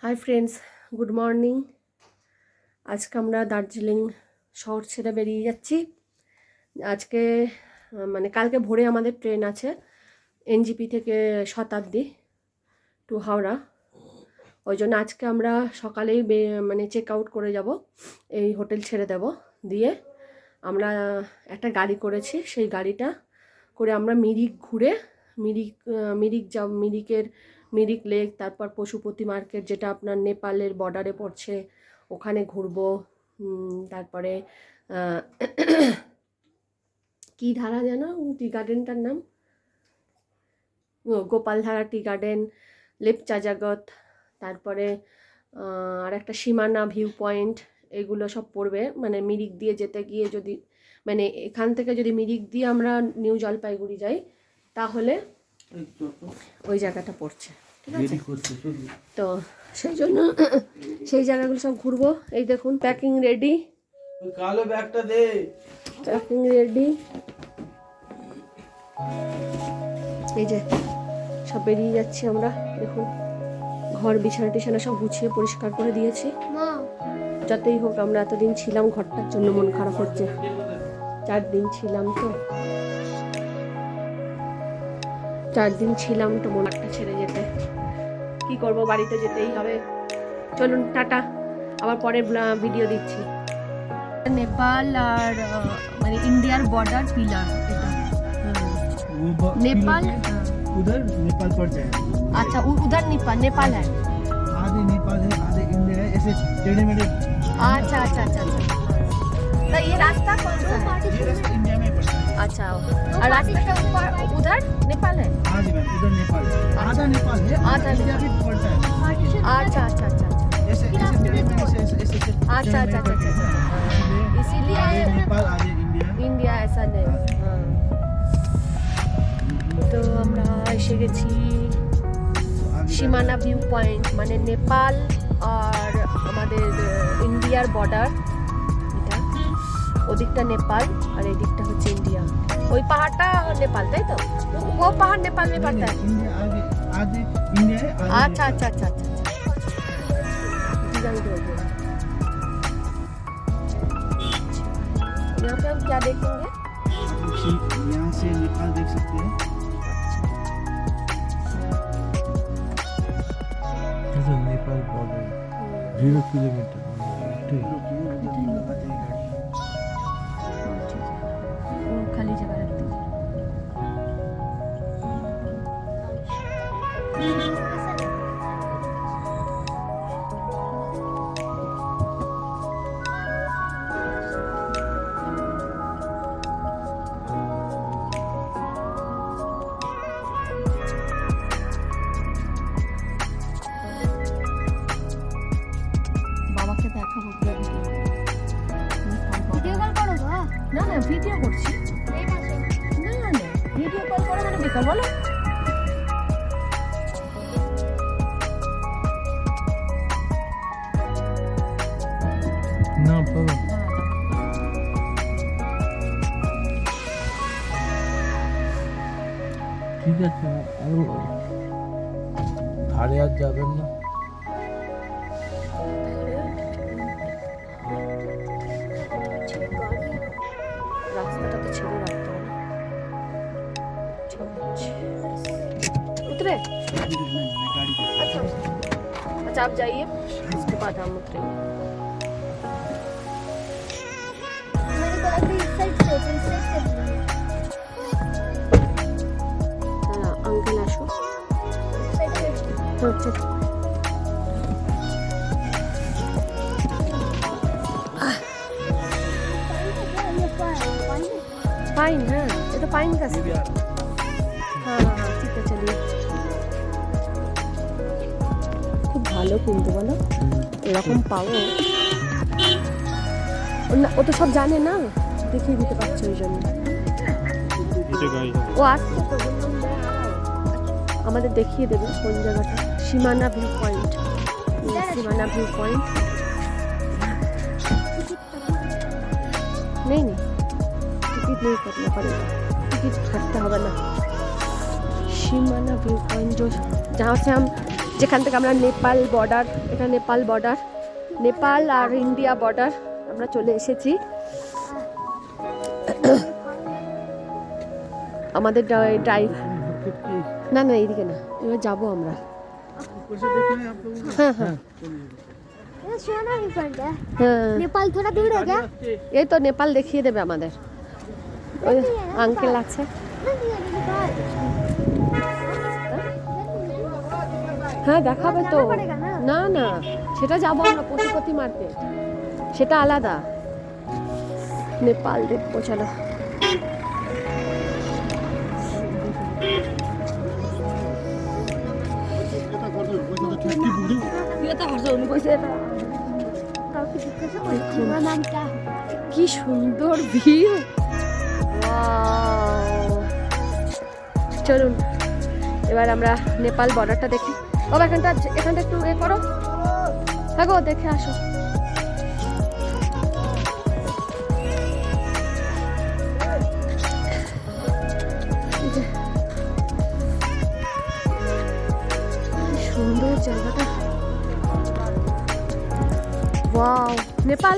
Hi friends, good morning. আজকে আমরা দার্জিলিং শহর ছেড়ে বেরিয়ে যাচ্ছি। আজকে মানে কালকে ভোরে আমাদের ট্রেন আছে এনজিপি থেকে শতাব্দী টু হাওড়া। ওই জন্য আজকে আমরা সকালেই মানে চেক আউট করে যাব, এই হোটেল ছেড়ে দেব। দিয়ে আমরা একটা গাড়ি করেছি, সেই গাড়িটা করে আমরা মিরিক ঘুরে মিরিক লেক, তারপর পশুপতি মার্কেট যেটা আপনার নেপালের বর্ডারে পড়ছে, ওখানে ঘুরবো। তারপরে কি ধারা যেন টি গার্ডেনটার নাম, গোপালধারা টি গার্ডেন, লেপচা জগৎ, তারপরে আর একটা সীমানা ভিউ পয়েন্ট, এগুলো সব পড়বে। মানে মিরিক দিয়ে যেতে গিয়ে যদি মানে এখান থেকে যদি মিরিক দিয়ে আমরা নিউ জলপাইগুড়ি যাই তাহলে ওই জায়গাটা পড়ছে, ঠিক আছে? তো সেই জন্য সেই জায়গাগুলো সব ঘুরবো। এই দেখুন প্যাকিং রেডি, কালো ব্যাগটা দে, প্যাকিং রেডি। এই যে সব বেরিয়ে যাচ্ছি আমরা। দেখুন ঘর বিছানা টিছানা সব গুছিয়ে পরিষ্কার করে দিয়েছি। যতই হোক আমরা এতদিন ছিলাম, ঘরটার জন্য মন খারাপ হচ্ছে। 4 দিন ছিলাম তো, 4 দিন ছিলাম তো, মনটা ছেড়ে যেতে কি করব, বাড়িতে যেতেই হবে। চলুন টাটা, আবার পরে ভিডিও দিচ্ছি। নেপাল আর মানে ইন্ডিয়ার বর্ডার পিলার এটা। नेपाल उधर नेपाल पड़ जाएगा। अच्छा उधर नेपाल है, आधे नेपाल है आधे इंडिया है, ऐसे टेढ़े मेढ़े। अच्छा अच्छा अच्छा अच्छा। तो ये रास्ता कौन सा है? ये रास्ता इंडिया में पड़ता है। अच्छा, और रास्ते के ऊपर उधर नेपाल है? हाँ जी मैम, उधर नेपाल है, आधा नेपाल है आधा इंडिया भी पड़ता है। अच्छा अच्छा अच्छा ऐसे ऐसे टेढ़े मेढ़े से ऐसे ऐसे अच्छा अच्छा अच्छा अच्छा। इसीलिए आधे नेपाल आधे इंडिया। इंडिया ऐसा नहीं। हाँ, তো আমরা এসে গেছি সীমানা ভিউ পয়েন্ট, মানে নেপাল আর আমাদের ইন্ডিয়ার বর্ডার। এটা ওদিকটা নেপাল আর এই দিকটা হচ্ছে ইন্ডিয়া। ওই পাহাড়টা নেপাল, তাই তো? ও পাহাড় নেপাল में पड़ता है। इंडिया आगे आधे इंडिया है आधे अच्छा अच्छा अच्छा अच्छा। यहाँ पे हम क्या देखेंगे? यहाँ से नेपाल देख सकते हैं। नेपाल बॉर्डर 0 किलोमीटर खाली जगह रखती हूँ। বাবাকে দেখাবো ভিডিও কল করো। না না ভিডিও করছি। না না ভিডিও কল করো মানে বেকার বলো। না বাবা ঠিক আছে, ধারে আর যাবেন না। রাস্তাটা তো ছেড়ে রাখতে হবে। उतरे? अच्छा अच्छा, आप जाइए, उसके बाद हम उतरेंगे। मेरे को लग रही है इस साइड से हाँ अंकल आशो। हाँ चल पाइन। हाँ ये तो पाइन का हाँ हाँ हाँ ठीक है, चलिए। খুব ভালো কিন্তু বলো, এরকম পাও। ও তো সব জানে না, দেখিয়ে দিতে পারছে ওই জন্য। ও আসছে তো, আমাদের দেখিয়ে দেবে কোন জায়গাটা। সীমানা ভিউ পয়েন্ট, সীমানা ভিউ পয়েন্ট नहीं नहीं टिकट नहीं करना पड़ेगा, टिकट काटना होगा ना। सीमाना व्यू पॉइंट जो जहाँ से हम যেখান থেকে আমরা নেপাল বর্ডার, এটা নেপাল বর্ডার, নেপাল আর ইন্ডিয়া বর্ডার আমরা চলে এসেছি। আমাদের ড্রাইভ না না এইদিকে না, এবার যাবো আমরা। হ্যাঁ হ্যাঁ ये सोना नहीं पड़ता है। হ্যাঁ, नेपाल थोड़ा दूर है क्या? এই তো নেপাল দেখিয়ে দেবে আমাদের, ওই আঙ্কেল আছে। नहीं है नेपाल। হ্যাঁ দেখাবে তো। जाना पड़ेगा ना। না না সেটা যাবো আমরা পশুপতি মার্কেট, সেটা আলাদা। নেপাল দেখবো চলো। तुम्हारा नाम क्या है? কি সুন্দর ভিউ, চলুন এবার আমরা নেপাল বর্ডারটা দেখি। বাবা এখানটা একটু এ করো, হ্যাঁ গো দেখে আসো। এই যে, কি সুন্দর জায়গাটা, वाओ नेपाल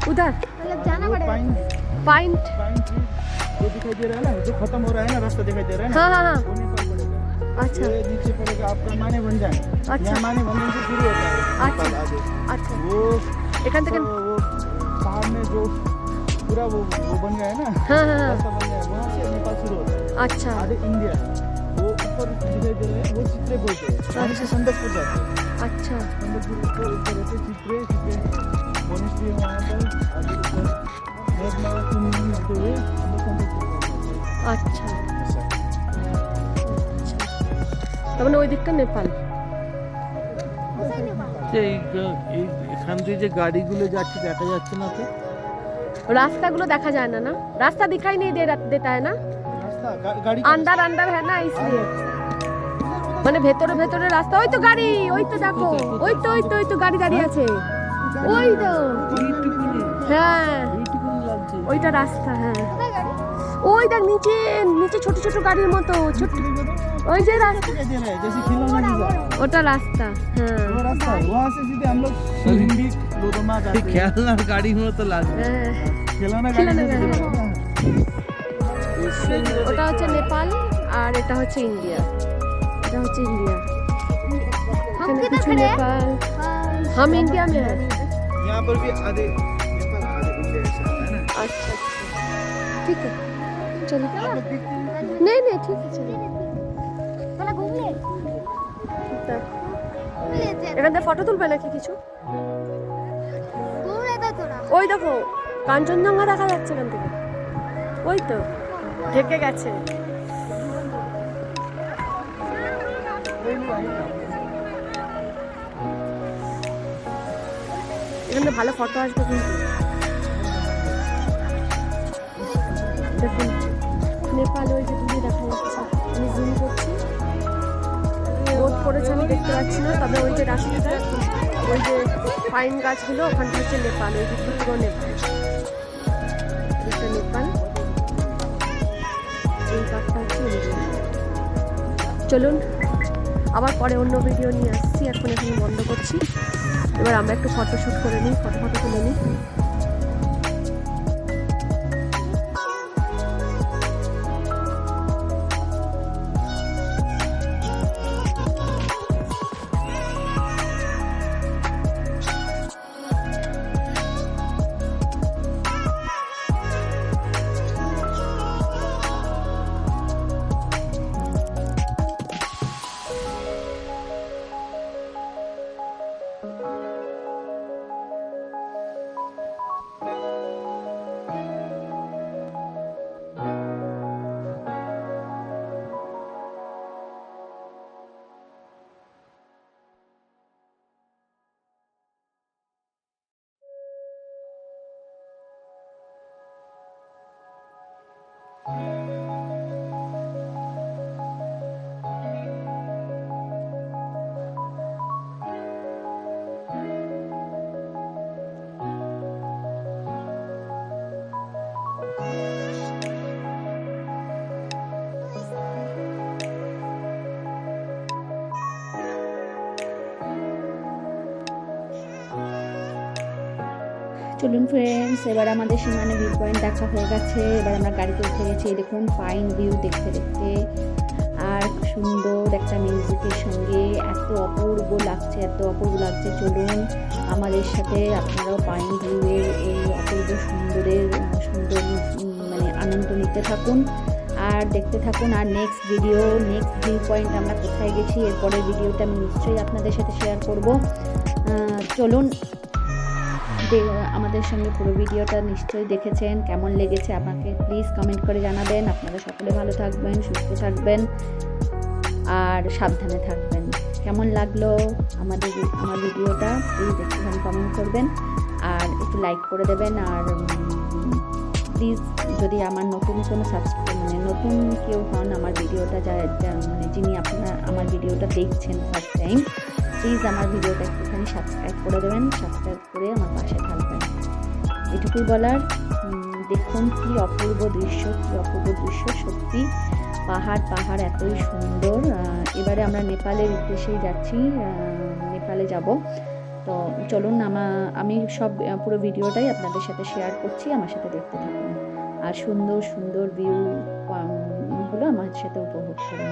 उधर मतलब जाना पड़ेगा। पॉइंट। जो दिखाई दे रहा है ना, जो खत्म हो रहा है ना, रास्ता दिखाई दे रहा है ना, हाँ हाँ हाँ वो नेपाल पड़ेगा। अच्छा ये नीचे पड़ेगा आपका माने भंजान। अच्छा। यहाँ माने भंजान से शुरू होता है अच्छा। नेपाल आगे। अच्छा वो एखान থেকে वो पहाड़ में जो पूरा वो बन गया है ना, हाँ हाँ हाँ रास्ता बन गया है, वहाँ से नेपाल शुरू होता है। अच्छा आगे इंडिया, वो ऊपर दिखाई दे रहा है, वो चित्रे बोलते हैं। वहाँ से संदकपुर जाते हैं। अच्छा संदकपुर ऊपर ऊपर रहते चित्रे मोनेस्ट्री है वहाँ पर। आगे ऊपर मेघमाला कुंडी होते हुए हम लोग संदकपुर जाते हैं। अच्छा ऐसा। তার মানে ওই দিকটা নেপাল। এখান থেকে যে গাড়িগুলো যাচ্ছে দেখা যাচ্ছে না তো, रास्ताগুলো দেখা যায় না, না रास्ता दिखाई नहीं देता है ना, রাস্তা গাড়ি अंदर अंदर है ना इसलिए, মানে ভেতরে ভেতরে রাস্তা। ওই তো গাড়ি, ওই তো দেখো, ওই তো ওই তো ওই তো গাড়ি দাঁড়িয়ে আছে, ওই তো হ্যাঁ ওইটা রাস্তা। হ্যাঁ ওই দেখ নিচে নিচে ছোট ছোট গাড়ির মতো ছোট, ওই যে রাস্তা, जैसे खिलौना जैसा ওটা রাস্তা। হ্যাঁ वो रास्ता है, वहाँ से सीधे हम लोग ओलंपिक लोधोमा जाते हैं। খেলনার গাড়ির মতো লাগছে। হ্যাঁ खिलौना खिलौना गाड़ी गाड़ी। है ना। ওটা হচ্ছে নেপাল আর এটা হচ্ছে ইন্ডিয়া, এটা হচ্ছে ইন্ডিয়া। हम এখানে किधर কিছু खड़े हैं? নেপাল, हम इंडिया में हैं। यहाँ पर भी आधे नेपाल आधे इंडिया ऐसा है ना। अच्छा अच्छा ठीक है चलो। आप लोग देखते हैं नहीं नहीं ठीक है चलो। थोड़ा घूम ले। দেখ, घूम लेते हैं। এখান থেকে ফটো তুলবে নাকি কিছু? घूम लेता थोड़ा। ওই দেখো কাঞ্চনজঙ্ঘা দেখা যাচ্ছে এখান থেকে, ওই তো ঢেকে গেছে। এখানে ভালো ফটো আসবে কিন্তু। দেখুন নেপাল ওই যে দূরে দেখা যাচ্ছে, আমি জুম করছি, রোদ পড়েছে আমি দেখতে পাচ্ছি না, তবে ওই যে রাস্তাটা, ওই যে পাইন গাছগুলো ওখানটা হচ্ছে নেপাল, ওই দিকটা পুরো নেপাল, এটা নেপাল, এই পাটটা হচ্ছে ইন্ডিয়া। চলুন আবার পরে অন্য ভিডিও নিয়ে আসছি, এখন বন্ধ করছি। এবার আমরা একটু ফটো শ্যুট করে নিই, ফটো তুলে নিই। চলুন ফ্রেন্ডস, এবার আমাদের সীমানে ভিউ পয়েন্ট দেখা হয়ে গেছে। এবার আমরা গাড়িতে উঠে গেছি। এই দেখুন পাইন ভিউ দেখতে দেখতে, আর সুন্দর একটা মিউজিকের সঙ্গে এত অপূর্ব লাগছে, এত অপূর্ব লাগছে। চলুন আমাদের সাথে আপনারাও পাইন ভিউয়ের এই অপূর্ব সুন্দর মানে আনন্দ নিতে থাকুন আর দেখতে থাকুন। আর নেক্সট ভিউ পয়েন্ট আমরা কোথায় গেছি, এরপরের ভিডিওটা আমি নিশ্চয়ই আপনাদের সাথে শেয়ার করব। চলুন, আমাদের সঙ্গে পুরো ভিডিওটা নিশ্চয়ই দেখেছেন। কেমন লেগেছে আমাকে প্লিজ কমেন্ট করে জানাবেন। আপনারা সকলে ভালো থাকবেন, সুস্থ থাকবেন আর সাবধানে থাকবেন। কেমন লাগলো আমার ভিডিওটা প্লিজ একটুখানি কমেন্ট করবেন আর একটু লাইক করে দেবেন। আর প্লিজ যদি আমার নতুন কোনো নতুন কেউ হন আমার ভিডিওটা মানে যিনি আপনারা আমার ভিডিওটা দেখছেন ফার্স্ট টাইম, প্লিজ আমার ভিডিওটা একটুখানি সাবস্ক্রাইব করে দেবেন, সাবস্ক্রাইব করে আমার পাশে থাকবেন। এটুকুই বলার। দেখুন কি অপূর্ব দৃশ্য, সত্যি পাহাড় এতই সুন্দর। এবারে আমরা নেপালের উদ্দেশ্যেই যাচ্ছি, নেপালে যাব। তো চলুন আমি সব পুরো ভিডিওটাই আপনাদের সাথে শেয়ার করছি, আমার সাথে দেখতে থাকুন আর সুন্দর ভিউ গুলো আমার সাথে উপভোগ করুন।